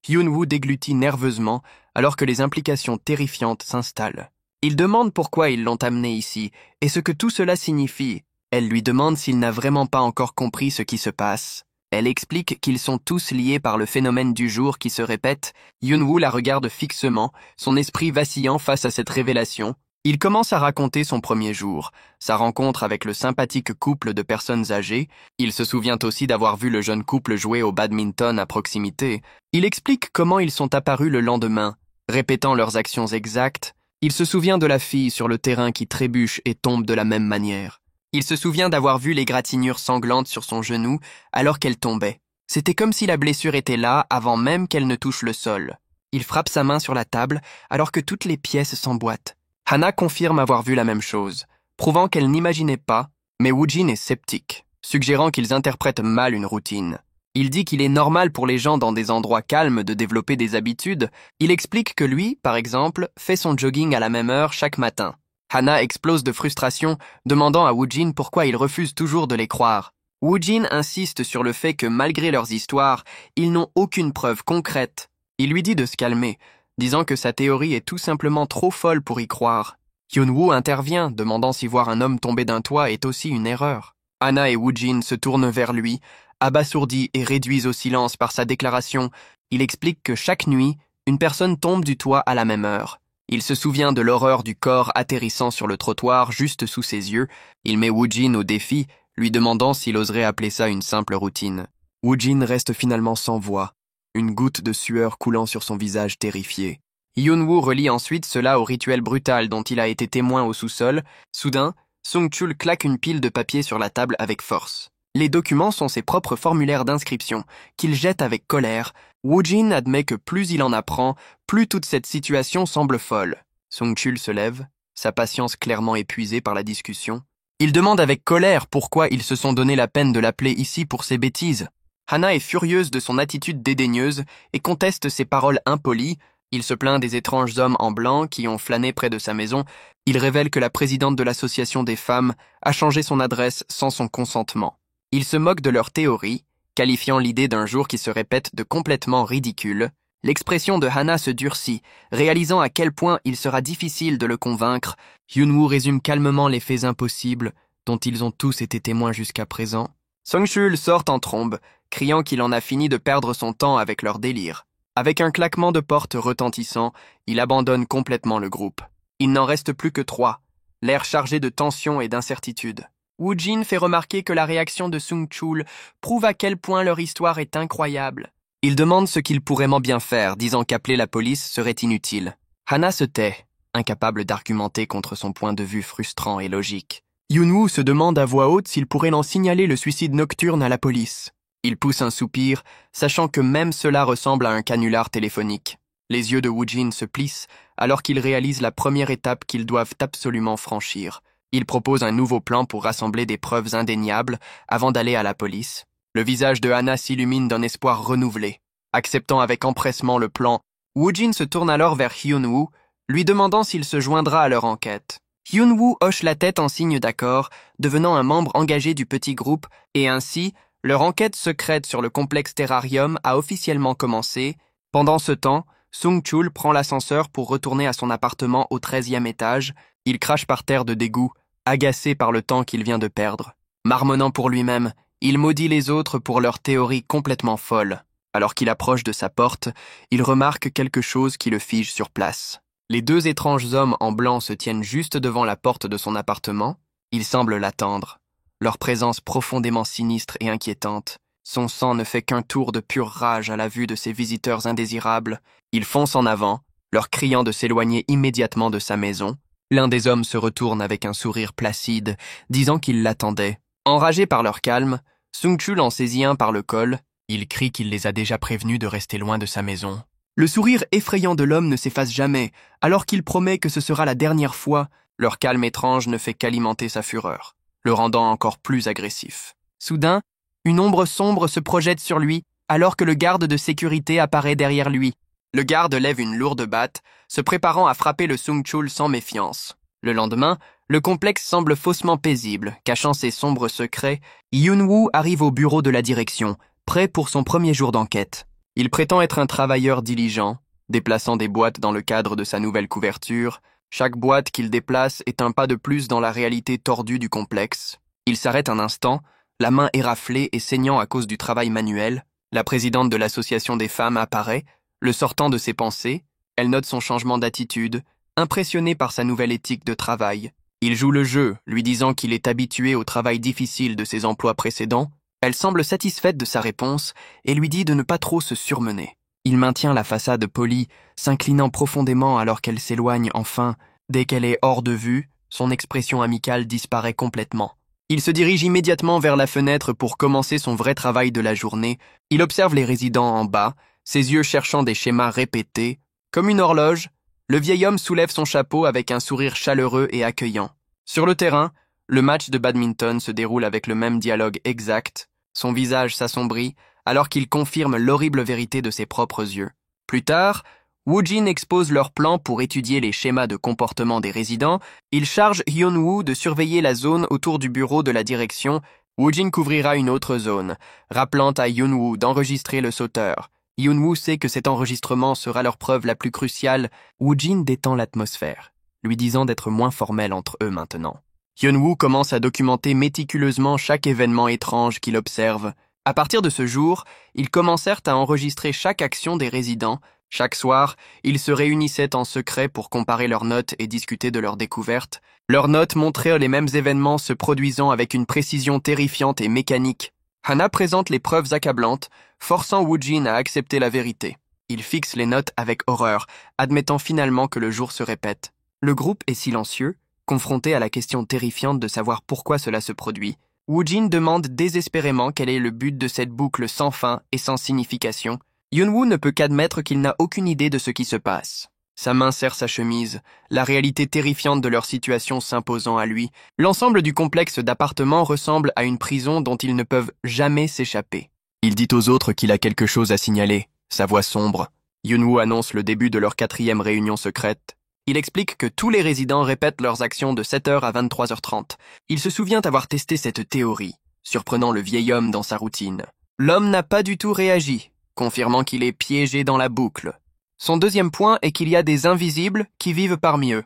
Yoon-woo déglutit nerveusement alors que les implications terrifiantes s'installent. Il demande pourquoi ils l'ont amené ici et ce que tout cela signifie. Elle lui demande s'il n'a vraiment pas encore compris ce qui se passe. Elle explique qu'ils sont tous liés par le phénomène du jour qui se répète. Yoon-woo la regarde fixement, son esprit vacillant face à cette révélation. Il commence à raconter son premier jour, sa rencontre avec le sympathique couple de personnes âgées. Il se souvient aussi d'avoir vu le jeune couple jouer au badminton à proximité. Il explique comment ils sont apparus le lendemain, répétant leurs actions exactes. Il se souvient de la fille sur le terrain qui trébuche et tombe de la même manière. Il se souvient d'avoir vu l'égratignure sanglante sur son genou alors qu'elle tombait. C'était comme si la blessure était là avant même qu'elle ne touche le sol. Il frappe sa main sur la table alors que toutes les pièces s'emboîtent. Hana confirme avoir vu la même chose, prouvant qu'elle n'imaginait pas, mais Woo-jin est sceptique, suggérant qu'ils interprètent mal une routine. Il dit qu'il est normal pour les gens dans des endroits calmes de développer des habitudes. Il explique que lui, par exemple, fait son jogging à la même heure chaque matin. Hana explose de frustration, demandant à Woo-jin pourquoi il refuse toujours de les croire. Woo-jin insiste sur le fait que malgré leurs histoires, ils n'ont aucune preuve concrète. Il lui dit de se calmer, disant que sa théorie est tout simplement trop folle pour y croire. Yeon-woo intervient, demandant si voir un homme tomber d'un toit est aussi une erreur. Hana et Woo-jin se tournent vers lui, abasourdis et réduits au silence par sa déclaration. Il explique que chaque nuit, une personne tombe du toit à la même heure. Il se souvient de l'horreur du corps atterrissant sur le trottoir juste sous ses yeux. Il met Woo-jin au défi, lui demandant s'il oserait appeler ça une simple routine. Woo-jin reste finalement sans voix, une goutte de sueur coulant sur son visage terrifié. Yeon-woo relie ensuite cela au rituel brutal dont il a été témoin au sous-sol. Soudain, Sung-chul claque une pile de papier sur la table avec force. Les documents sont ses propres formulaires d'inscription, qu'il jette avec colère. Woo-jin admet que plus il en apprend, plus toute cette situation semble folle. Sung-chul se lève, sa patience clairement épuisée par la discussion. Il demande avec colère pourquoi ils se sont donné la peine de l'appeler ici pour ses bêtises. Hana est furieuse de son attitude dédaigneuse et conteste ses paroles impolies. Il se plaint des étranges hommes en blanc qui ont flâné près de sa maison. Il révèle que la présidente de l'association des femmes a changé son adresse sans son consentement. Il se moque de leur théorie, qualifiant l'idée d'un jour qui se répète de complètement ridicule. L'expression de Hana se durcit, réalisant à quel point il sera difficile de le convaincre. Yoon-woo résume calmement les faits impossibles dont ils ont tous été témoins jusqu'à présent. Sung-chul sort en trombe, criant qu'il en a fini de perdre son temps avec leur délire. Avec un claquement de porte retentissant, il abandonne complètement le groupe. Il n'en reste plus que 3, l'air chargé de tension et d'incertitude. Woo-jin fait remarquer que la réaction de Sung-chul prouve à quel point leur histoire est incroyable. Il demande ce qu'il pourrait bien faire, disant qu'appeler la police serait inutile. Hana se tait, incapable d'argumenter contre son point de vue frustrant et logique. Yoon-woo se demande à voix haute s'il pourrait en signaler le suicide nocturne à la police. Il pousse un soupir, sachant que même cela ressemble à un canular téléphonique. Les yeux de Woo-jin se plissent alors qu'ils réalisent la première étape qu'ils doivent absolument franchir. Il propose un nouveau plan pour rassembler des preuves indéniables avant d'aller à la police. Le visage de Hana s'illumine d'un espoir renouvelé. Acceptant avec empressement le plan, Woo-jin se tourne alors vers Hyun-woo, lui demandant s'il se joindra à leur enquête. Hyun-woo hoche la tête en signe d'accord, devenant un membre engagé du petit groupe, et ainsi, leur enquête secrète sur le complexe terrarium a officiellement commencé. Pendant ce temps, Sung-chul prend l'ascenseur pour retourner à son appartement au 13e étage. Il crache par terre de dégoût, agacé par le temps qu'il vient de perdre. Marmonnant pour lui-même, il maudit les autres pour leur théorie complètement folle. Alors qu'il approche de sa porte, il remarque quelque chose qui le fige sur place. Les deux étranges hommes en blanc se tiennent juste devant la porte de son appartement. Ils semblent l'attendre. Leur présence profondément sinistre et inquiétante. Son sang ne fait qu'un tour de pure rage à la vue de ces visiteurs indésirables. Il fonce en avant, leur criant de s'éloigner immédiatement de sa maison. L'un des hommes se retourne avec un sourire placide, disant qu'il l'attendait. Enragé par leur calme, Sung-chul en saisit un par le col. Il crie qu'il les a déjà prévenus de rester loin de sa maison. Le sourire effrayant de l'homme ne s'efface jamais, alors qu'il promet que ce sera la dernière fois. Leur calme étrange ne fait qu'alimenter sa fureur, le rendant encore plus agressif. Soudain, une ombre sombre se projette sur lui, alors que le garde de sécurité apparaît derrière lui. Le garde lève une lourde batte, se préparant à frapper le Sung-chul sans méfiance. Le lendemain, le complexe semble faussement paisible, cachant ses sombres secrets. Hyun-woo arrive au bureau de la direction, prêt pour son premier jour d'enquête. Il prétend être un travailleur diligent, déplaçant des boîtes dans le cadre de sa nouvelle couverture. Chaque boîte qu'il déplace est un pas de plus dans la réalité tordue du complexe. Il s'arrête un instant, la main éraflée et saignant à cause du travail manuel. La présidente de l'association des femmes apparaît, le sortant de ses pensées. Elle note son changement d'attitude, impressionnée par sa nouvelle éthique de travail. Il joue le jeu, lui disant qu'il est habitué au travail difficile de ses emplois précédents. Elle semble satisfaite de sa réponse et lui dit de ne pas trop se surmener. Il maintient la façade polie, s'inclinant profondément alors qu'elle s'éloigne enfin. Dès qu'elle est hors de vue, son expression amicale disparaît complètement. Il se dirige immédiatement vers la fenêtre pour commencer son vrai travail de la journée. Il observe les résidents en bas, ses yeux cherchant des schémas répétés. Comme une horloge, le vieil homme soulève son chapeau avec un sourire chaleureux et accueillant. Sur le terrain, le match de badminton se déroule avec le même dialogue exact. Son visage s'assombrit alors qu'il confirme l'horrible vérité de ses propres yeux. Plus tard, Woo-jin expose leur plan pour étudier les schémas de comportement des résidents. Il charge Hyun-woo de surveiller la zone autour du bureau de la direction. Woo-jin couvrira une autre zone, rappelant à Hyun-woo d'enregistrer le sauteur. Hyun-woo sait que cet enregistrement sera leur preuve la plus cruciale. Woo-jin détend l'atmosphère, lui disant d'être moins formel entre eux maintenant. Hyun-woo commence à documenter méticuleusement chaque événement étrange qu'il observe. À partir de ce jour, ils commencèrent à enregistrer chaque action des résidents. Chaque soir, ils se réunissaient en secret pour comparer leurs notes et discuter de leurs découvertes. Leurs notes montraient les mêmes événements se produisant avec une précision terrifiante et mécanique. Hana présente les preuves accablantes, forçant Woo-jin à accepter la vérité. Il fixe les notes avec horreur, admettant finalement que le jour se répète. Le groupe est silencieux, confronté à la question terrifiante de savoir pourquoi cela se produit. Woo-jin demande désespérément quel est le but de cette boucle sans fin et sans signification. Hyun-woo ne peut qu'admettre qu'il n'a aucune idée de ce qui se passe. Sa main serre sa chemise, la réalité terrifiante de leur situation s'imposant à lui. L'ensemble du complexe d'appartements ressemble à une prison dont ils ne peuvent jamais s'échapper. Il dit aux autres qu'il a quelque chose à signaler, sa voix sombre. Hyun-woo annonce le début de leur 4e réunion secrète. Il explique que tous les résidents répètent leurs actions de 7h à 23h30. Il se souvient avoir testé cette théorie, surprenant le vieil homme dans sa routine. L'homme n'a pas du tout réagi, confirmant qu'il est piégé dans la boucle. Son deuxième point est qu'il y a des invisibles qui vivent parmi eux.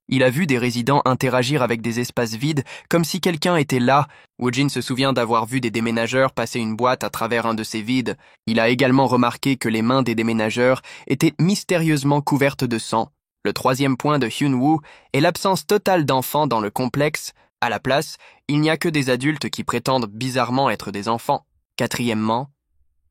Il a vu des résidents interagir avec des espaces vides comme si quelqu'un était là. Woo-jin se souvient d'avoir vu des déménageurs passer une boîte à travers un de ces vides. Il a également remarqué que les mains des déménageurs étaient mystérieusement couvertes de sang. Le 3e point de Hyun-woo est l'absence totale d'enfants dans le complexe. À la place, il n'y a que des adultes qui prétendent bizarrement être des enfants. 4e,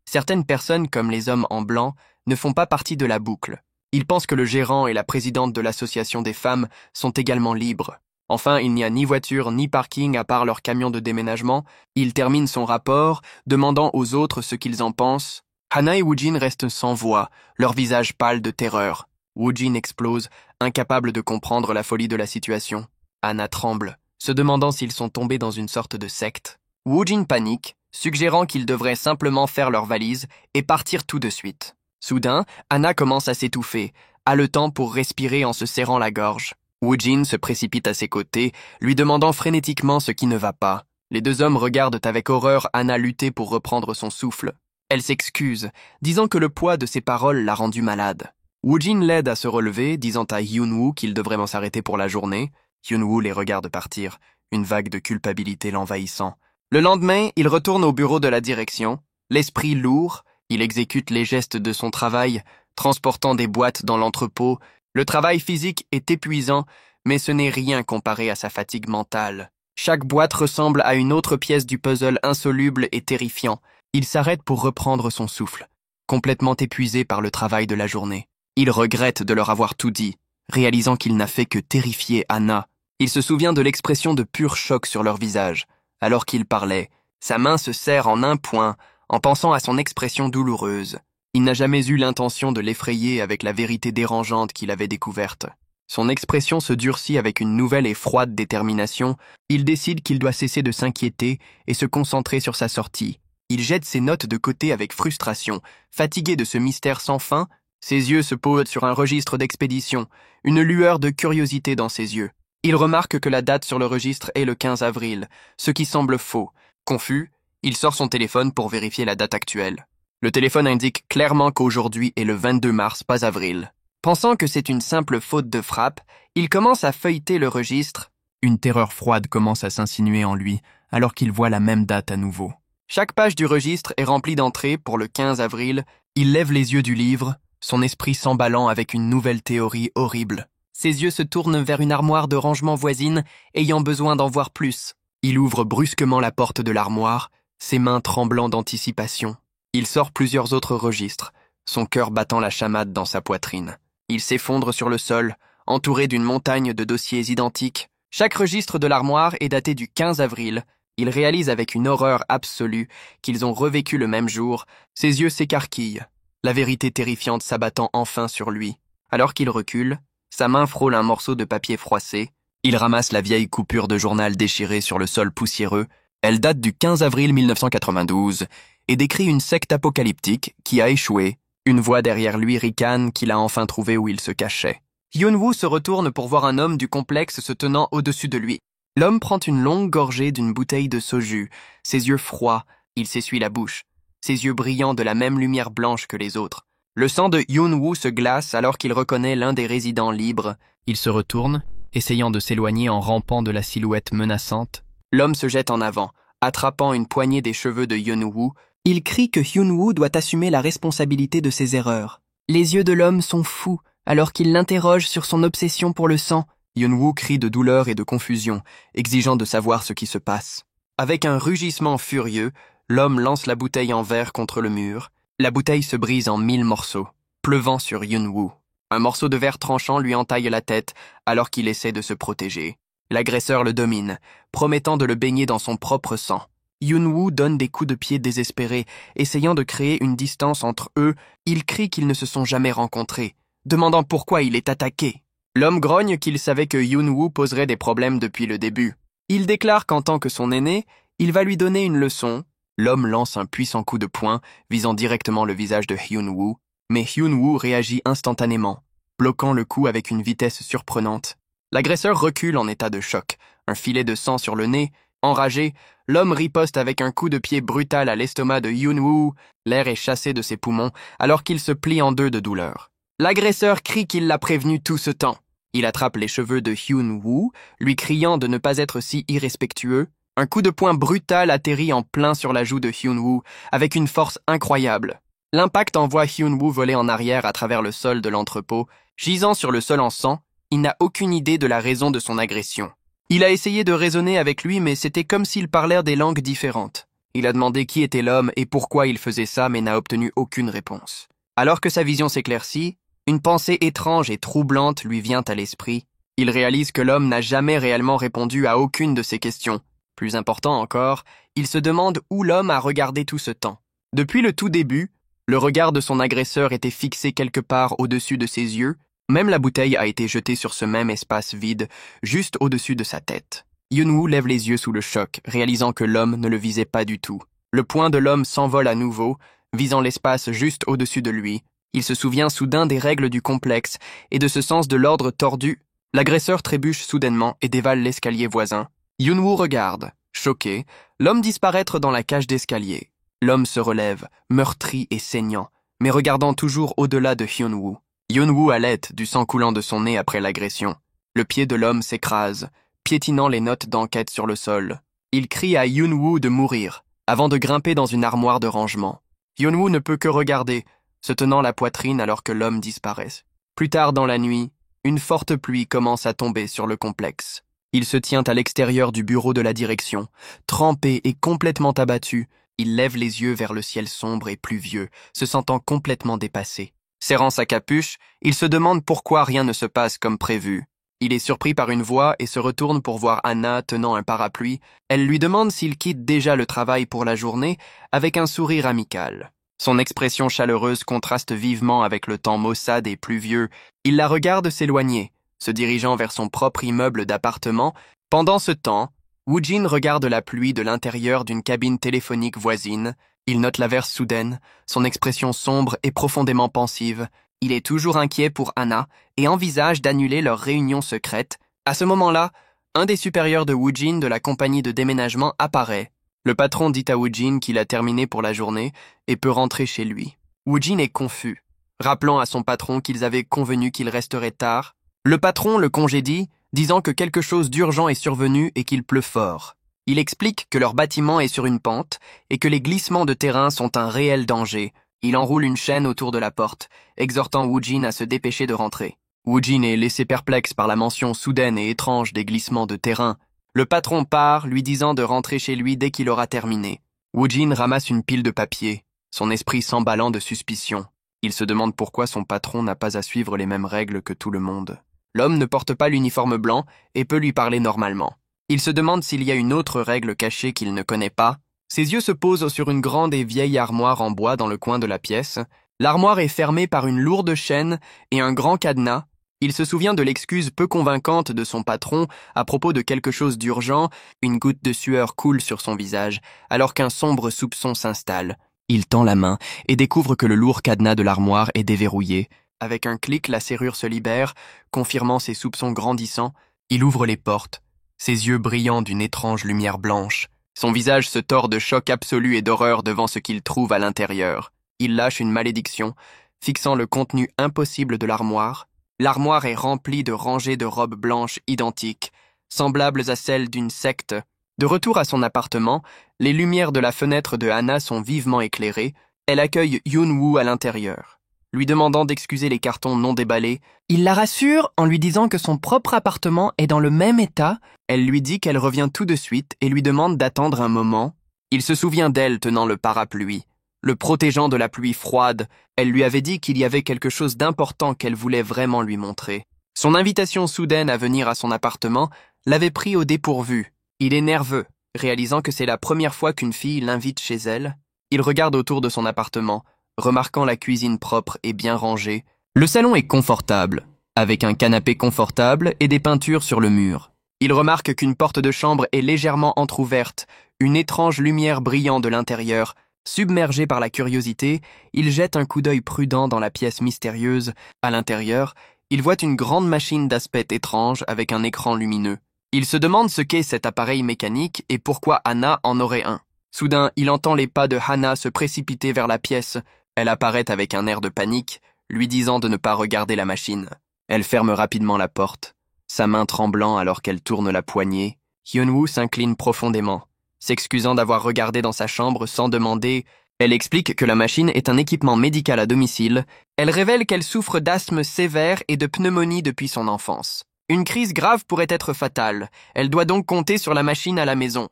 certaines personnes comme les hommes en blanc ne font pas partie de la boucle. Ils pensent que le gérant et la présidente de l'association des femmes sont également libres. Enfin, il n'y a ni voiture ni parking à part leur camion de déménagement. Il termine son rapport, demandant aux autres ce qu'ils en pensent. Hana et Woo-jin restent sans voix, leur visage pâle de terreur. Woo-jin explose, incapable de comprendre la folie de la situation. Hana tremble, se demandant s'ils sont tombés dans une sorte de secte. Woojin panique, suggérant qu'ils devraient simplement faire leurs valises et partir tout de suite. Soudain, Anna commence à s'étouffer, haletant pour respirer en se serrant la gorge. Woojin se précipite à ses côtés, lui demandant frénétiquement ce qui ne va pas. Les deux hommes regardent avec horreur Anna lutter pour reprendre son souffle. Elle s'excuse, disant que le poids de ses paroles l'a rendue malade. Woojin l'aide à se relever, disant à Hyunwoo qu'il devrait s'arrêter pour la journée. Hyunwoo les regarde partir, une vague de culpabilité l'envahissant. Le lendemain, il retourne au bureau de la direction. L'esprit lourd, il exécute les gestes de son travail, transportant des boîtes dans l'entrepôt. Le travail physique est épuisant, mais ce n'est rien comparé à sa fatigue mentale. Chaque boîte ressemble à une autre pièce du puzzle insoluble et terrifiant. Il s'arrête pour reprendre son souffle, complètement épuisé par le travail de la journée. Il regrette de leur avoir tout dit, réalisant qu'il n'a fait que terrifier Anna. Il se souvient de l'expression de pur choc sur leur visage. Alors qu'il parlait, sa main se serre en un point, en pensant à son expression douloureuse. Il n'a jamais eu l'intention de l'effrayer avec la vérité dérangeante qu'il avait découverte. Son expression se durcit avec une nouvelle et froide détermination. Il décide qu'il doit cesser de s'inquiéter et se concentrer sur sa sortie. Il jette ses notes de côté avec frustration. Fatigué de ce mystère sans fin, ses yeux se posent sur un registre d'expédition, une lueur de curiosité dans ses yeux. Il remarque que la date sur le registre est le 15 avril, ce qui semble faux. Confus, il sort son téléphone pour vérifier la date actuelle. Le téléphone indique clairement qu'aujourd'hui est le 22 mars, pas avril. Pensant que c'est une simple faute de frappe, il commence à feuilleter le registre. Une terreur froide commence à s'insinuer en lui, alors qu'il voit la même date à nouveau. Chaque page du registre est remplie d'entrées pour le 15 avril. Il lève les yeux du livre, son esprit s'emballant avec une nouvelle théorie horrible. Ses yeux se tournent vers une armoire de rangement voisine, ayant besoin d'en voir plus. Il ouvre brusquement la porte de l'armoire, ses mains tremblant d'anticipation. Il sort plusieurs autres registres, son cœur battant la chamade dans sa poitrine. Il s'effondre sur le sol, entouré d'une montagne de dossiers identiques. Chaque registre de l'armoire est daté du 15 avril. Il réalise avec une horreur absolue qu'ils ont revécu le même jour. Ses yeux s'écarquillent, la vérité terrifiante s'abattant enfin sur lui. Alors qu'il recule, sa main frôle un morceau de papier froissé. Il ramasse la vieille coupure de journal déchirée sur le sol poussiéreux. Elle date du 15 avril 1992 et décrit une secte apocalyptique qui a échoué. Une voix derrière lui ricane qu'il a enfin trouvé où il se cachait. Hyunwoo se retourne pour voir un homme du complexe se tenant au-dessus de lui. L'homme prend une longue gorgée d'une bouteille de soju. Ses yeux froids, il s'essuie la bouche. Ses yeux brillants de la même lumière blanche que les autres. Le sang de Hyunwoo se glace alors qu'il reconnaît l'un des résidents libres. Il se retourne, essayant de s'éloigner en rampant de la silhouette menaçante. L'homme se jette en avant, attrapant une poignée des cheveux de Hyunwoo. Il crie que Hyunwoo doit assumer la responsabilité de ses erreurs. Les yeux de l'homme sont fous alors qu'il l'interroge sur son obsession pour le sang. Hyunwoo crie de douleur et de confusion, exigeant de savoir ce qui se passe. Avec un rugissement furieux, l'homme lance la bouteille en verre contre le mur. La bouteille se brise en 1000 morceaux, pleuvant sur Hyunwoo. Un morceau de verre tranchant lui entaille la tête alors qu'il essaie de se protéger. L'agresseur le domine, promettant de le baigner dans son propre sang. Hyunwoo donne des coups de pied désespérés, essayant de créer une distance entre eux. Il crie qu'ils ne se sont jamais rencontrés, demandant pourquoi il est attaqué. L'homme grogne qu'il savait que Hyunwoo poserait des problèmes depuis le début. Il déclare qu'en tant que son aîné, il va lui donner une leçon. L'homme lance un puissant coup de poing, visant directement le visage de Hyunwoo, mais Hyunwoo réagit instantanément, bloquant le coup avec une vitesse surprenante. L'agresseur recule en état de choc, un filet de sang sur le nez. Enragé, l'homme riposte avec un coup de pied brutal à l'estomac de Hyunwoo. L'air est chassé de ses poumons alors qu'il se plie en deux de douleur. L'agresseur crie qu'il l'a prévenu tout ce temps. Il attrape les cheveux de Hyunwoo, lui criant de ne pas être si irrespectueux. Un coup de poing brutal atterrit en plein sur la joue de Hyunwoo, avec une force incroyable. L'impact envoie Hyunwoo voler en arrière à travers le sol de l'entrepôt. Gisant sur le sol en sang, il n'a aucune idée de la raison de son agression. Il a essayé de raisonner avec lui, mais c'était comme s'ils parlaient des langues différentes. Il a demandé qui était l'homme et pourquoi il faisait ça, mais n'a obtenu aucune réponse. Alors que sa vision s'éclaircit, une pensée étrange et troublante lui vient à l'esprit. Il réalise que l'homme n'a jamais réellement répondu à aucune de ses questions. Plus important encore, il se demande où l'homme a regardé tout ce temps. Depuis le tout début, le regard de son agresseur était fixé quelque part au-dessus de ses yeux. Même la bouteille a été jetée sur ce même espace vide, juste au-dessus de sa tête. Hyun-woo lève les yeux sous le choc, réalisant que l'homme ne le visait pas du tout. Le poing de l'homme s'envole à nouveau, visant l'espace juste au-dessus de lui. Il se souvient soudain des règles du complexe et de ce sens de l'ordre tordu. L'agresseur trébuche soudainement et dévale l'escalier voisin. Hyun-woo regarde, choqué, l'homme disparaître dans la cage d'escalier. L'homme se relève, meurtri et saignant, mais regardant toujours au-delà de Hyun-woo. Hyun-woo halète, du sang coulant de son nez après l'agression. Le pied de l'homme s'écrase, piétinant les notes d'enquête sur le sol. Il crie à Hyun-woo de mourir, avant de grimper dans une armoire de rangement. Hyun-woo ne peut que regarder, se tenant la poitrine alors que l'homme disparaît. Plus tard dans la nuit, une forte pluie commence à tomber sur le complexe. Il se tient à l'extérieur du bureau de la direction. Trempé et complètement abattu, il lève les yeux vers le ciel sombre et pluvieux, se sentant complètement dépassé. Serrant sa capuche, il se demande pourquoi rien ne se passe comme prévu. Il est surpris par une voix et se retourne pour voir Anna tenant un parapluie. Elle lui demande s'il quitte déjà le travail pour la journée avec un sourire amical. Son expression chaleureuse contraste vivement avec le temps maussade et pluvieux. Il la regarde s'éloigner, se dirigeant vers son propre immeuble d'appartement. Pendant ce temps, Woo-jin regarde la pluie de l'intérieur d'une cabine téléphonique voisine. Il note l'averse soudaine, son expression sombre et profondément pensive. Il est toujours inquiet pour Anna et envisage d'annuler leur réunion secrète. À ce moment-là, un des supérieurs de Woo-jin de la compagnie de déménagement apparaît. Le patron dit à Woo-jin qu'il a terminé pour la journée et peut rentrer chez lui. Woo-jin est confus, rappelant à son patron qu'ils avaient convenu qu'il resterait tard. Le patron le congédie, disant que quelque chose d'urgent est survenu et qu'il pleut fort. Il explique que leur bâtiment est sur une pente et que les glissements de terrain sont un réel danger. Il enroule une chaîne autour de la porte, exhortant Woo-jin à se dépêcher de rentrer. Woo-jin est laissé perplexe par la mention soudaine et étrange des glissements de terrain. Le patron part, lui disant de rentrer chez lui dès qu'il aura terminé. Woo-jin ramasse une pile de papier, son esprit s'emballant de suspicion. Il se demande pourquoi son patron n'a pas à suivre les mêmes règles que tout le monde. L'homme ne porte pas l'uniforme blanc et peut lui parler normalement. Il se demande s'il y a une autre règle cachée qu'il ne connaît pas. Ses yeux se posent sur une grande et vieille armoire en bois dans le coin de la pièce. L'armoire est fermée par une lourde chaîne et un grand cadenas. Il se souvient de l'excuse peu convaincante de son patron à propos de quelque chose d'urgent. Une goutte de sueur coule sur son visage, alors qu'un sombre soupçon s'installe. Il tend la main et découvre que le lourd cadenas de l'armoire est déverrouillé. Avec un clic, la serrure se libère, confirmant ses soupçons grandissants. Il ouvre les portes, ses yeux brillant d'une étrange lumière blanche. Son visage se tord de choc absolu et d'horreur devant ce qu'il trouve à l'intérieur. Il lâche une malédiction, fixant le contenu impossible de l'armoire. L'armoire est remplie de rangées de robes blanches identiques, semblables à celles d'une secte. De retour à son appartement, les lumières de la fenêtre de Anna sont vivement éclairées. Elle accueille Hyun-woo à l'intérieur. Lui demandant d'excuser les cartons non déballés, il la rassure en lui disant que son propre appartement est dans le même état. Elle lui dit qu'elle revient tout de suite et lui demande d'attendre un moment. Il se souvient d'elle tenant le parapluie, le protégeant de la pluie froide. Elle lui avait dit qu'il y avait quelque chose d'important qu'elle voulait vraiment lui montrer. Son invitation soudaine à venir à son appartement l'avait pris au dépourvu. Il est nerveux, réalisant que c'est la première fois qu'une fille l'invite chez elle. Il regarde autour de son appartement, remarquant la cuisine propre et bien rangée. Le salon est confortable, avec un canapé confortable et des peintures sur le mur. Il remarque qu'une porte de chambre est légèrement entr'ouverte, une étrange lumière brillant de l'intérieur. Submergé par la curiosité, il jette un coup d'œil prudent dans la pièce mystérieuse. À l'intérieur, il voit une grande machine d'aspect étrange avec un écran lumineux. Il se demande ce qu'est cet appareil mécanique et pourquoi Anna en aurait un. Soudain, il entend les pas de Hana se précipiter vers la pièce. Elle apparaît avec un air de panique, lui disant de ne pas regarder la machine. Elle ferme rapidement la porte, sa main tremblant alors qu'elle tourne la poignée. Hyun-woo s'incline profondément, s'excusant d'avoir regardé dans sa chambre sans demander. Elle explique que la machine est un équipement médical à domicile. Elle révèle qu'elle souffre d'asthme sévère et de pneumonie depuis son enfance. Une crise grave pourrait être fatale. Elle doit donc compter sur la machine à la maison.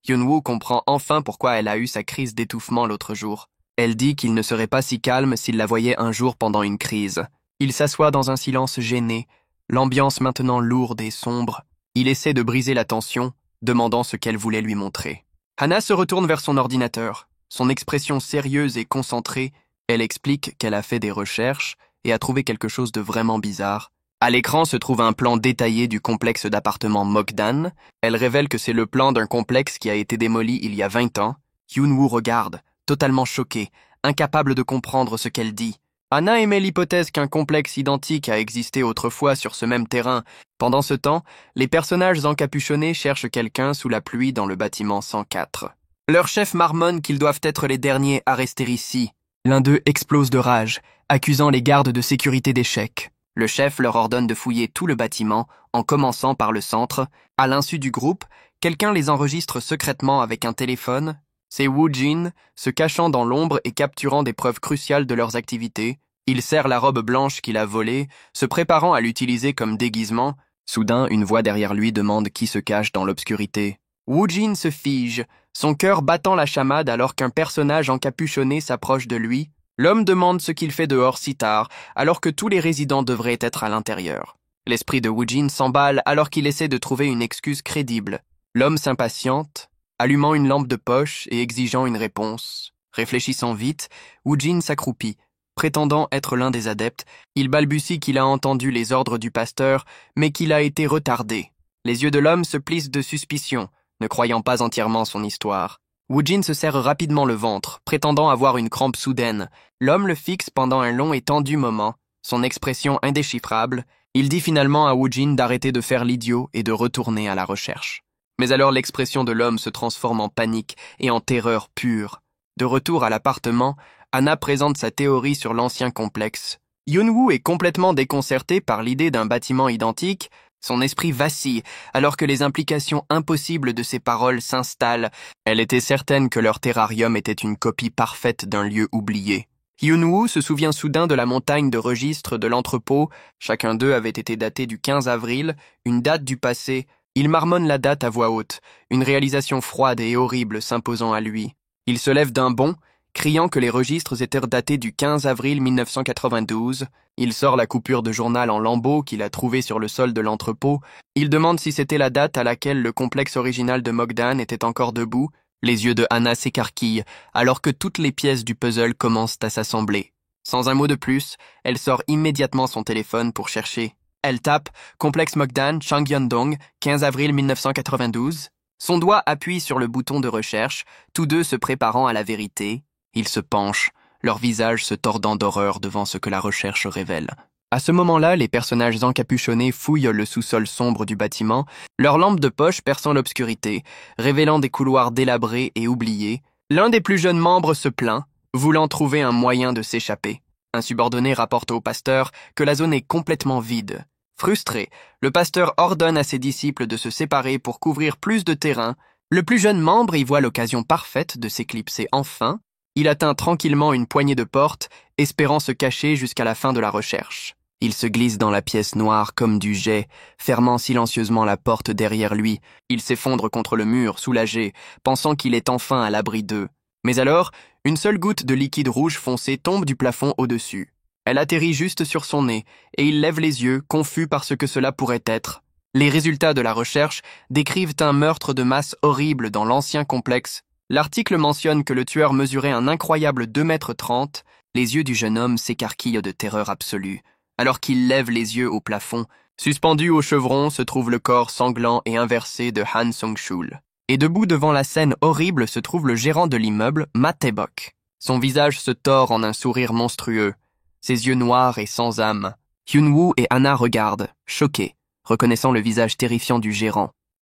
Hyun-woo comprend enfin pourquoi elle a eu sa crise d'étouffement l'autre jour. Elle dit qu'il ne serait pas si calme s'il la voyait un jour pendant une crise. Il s'assoit dans un silence gêné, l'ambiance maintenant lourde et sombre. Il essaie de briser la tension, demandant ce qu'elle voulait lui montrer. Hana se retourne vers son ordinateur. Son expression sérieuse et concentrée, elle explique qu'elle a fait des recherches et a trouvé quelque chose de vraiment bizarre. À l'écran se trouve un plan détaillé du complexe d'appartements Mokdan. Elle révèle que c'est le plan d'un complexe qui a été démoli il y a 20 ans. Hyun-woo regarde, totalement choqué, incapable de comprendre ce qu'elle dit. Anna émet l'hypothèse qu'un complexe identique a existé autrefois sur ce même terrain. Pendant ce temps, les personnages encapuchonnés cherchent quelqu'un sous la pluie dans le bâtiment 104. Leur chef marmonne qu'ils doivent être les derniers à rester ici. L'un d'eux explose de rage, accusant les gardes de sécurité d'échec. Le chef leur ordonne de fouiller tout le bâtiment, en commençant par le centre. À l'insu du groupe, quelqu'un les enregistre secrètement avec un téléphone. C'est Woo-jin, se cachant dans l'ombre et capturant des preuves cruciales de leurs activités. Il serre la robe blanche qu'il a volée, se préparant à l'utiliser comme déguisement. Soudain, une voix derrière lui demande qui se cache dans l'obscurité. Woo-jin se fige, son cœur battant la chamade alors qu'un personnage encapuchonné s'approche de lui. L'homme demande ce qu'il fait dehors si tard, alors que tous les résidents devraient être à l'intérieur. L'esprit de Woo-jin s'emballe alors qu'il essaie de trouver une excuse crédible. L'homme s'impatiente, allumant une lampe de poche et exigeant une réponse. Réfléchissant vite, Woo-jin s'accroupit. Prétendant être l'un des adeptes, il balbutie qu'il a entendu les ordres du pasteur, mais qu'il a été retardé. Les yeux de l'homme se plissent de suspicion, ne croyant pas entièrement son histoire. Woo-jin se serre rapidement le ventre, prétendant avoir une crampe soudaine. L'homme le fixe pendant un long et tendu moment, son expression indéchiffrable. Il dit finalement à Woo-jin d'arrêter de faire l'idiot et de retourner à la recherche. Mais alors l'expression de l'homme se transforme en panique et en terreur pure. De retour à l'appartement, Anna présente sa théorie sur l'ancien complexe. Hyun-woo est complètement déconcerté par l'idée d'un bâtiment identique. Son esprit vacille, alors que les implications impossibles de ses paroles s'installent. Elle était certaine que leur terrarium était une copie parfaite d'un lieu oublié. Hyun-woo se souvient soudain de la montagne de registres de l'entrepôt. Chacun d'eux avait été daté du 15 avril, une date du passé. Il marmonne la date à voix haute, une réalisation froide et horrible s'imposant à lui. Il se lève d'un bond, criant que les registres étaient datés du 15 avril 1992. Il sort la coupure de journal en lambeaux qu'il a trouvée sur le sol de l'entrepôt. Il demande si c'était la date à laquelle le complexe original de Mokdan était encore debout. Les yeux de Anna s'écarquillent, alors que toutes les pièces du puzzle commencent à s'assembler. Sans un mot de plus, elle sort immédiatement son téléphone pour chercher. Elle tape « Complexe Mokdan, Changgyeondong, 15 avril 1992 ». Son doigt appuie sur le bouton de recherche, tous deux se préparant à la vérité. Ils se penchent, leur visage se tordant d'horreur devant ce que la recherche révèle. À ce moment-là, les personnages encapuchonnés fouillent le sous-sol sombre du bâtiment, leurs lampes de poche perçant l'obscurité, révélant des couloirs délabrés et oubliés. L'un des plus jeunes membres se plaint, voulant trouver un moyen de s'échapper. Un subordonné rapporte au pasteur que la zone est complètement vide. Frustré, le pasteur ordonne à ses disciples de se séparer pour couvrir plus de terrain. Le plus jeune membre y voit l'occasion parfaite de s'éclipser enfin. Il atteint tranquillement une poignée de porte, espérant se cacher jusqu'à la fin de la recherche. Il se glisse dans la pièce noire comme du jet, fermant silencieusement la porte derrière lui. Il s'effondre contre le mur, soulagé, pensant qu'il est enfin à l'abri d'eux. Mais alors, une seule goutte de liquide rouge foncé tombe du plafond au-dessus. Elle atterrit juste sur son nez, et il lève les yeux, confus par ce que cela pourrait être. Les résultats de la recherche décrivent un meurtre de masse horrible dans l'ancien complexe. L'article mentionne que le tueur mesurait un incroyable 2,30 m. Les yeux du jeune homme s'écarquillent de terreur absolue. Alors qu'il lève les yeux au plafond, suspendu au chevron se trouve le corps sanglant et inversé de Han Song-chul. Et debout devant la scène horrible se trouve le gérant de l'immeuble, Ma Tae-bok. Son visage se tord en un sourire monstrueux, ses yeux noirs et sans âme. Hyun-woo et Anna regardent, choqués, reconnaissant le visage terrifiant du gérant.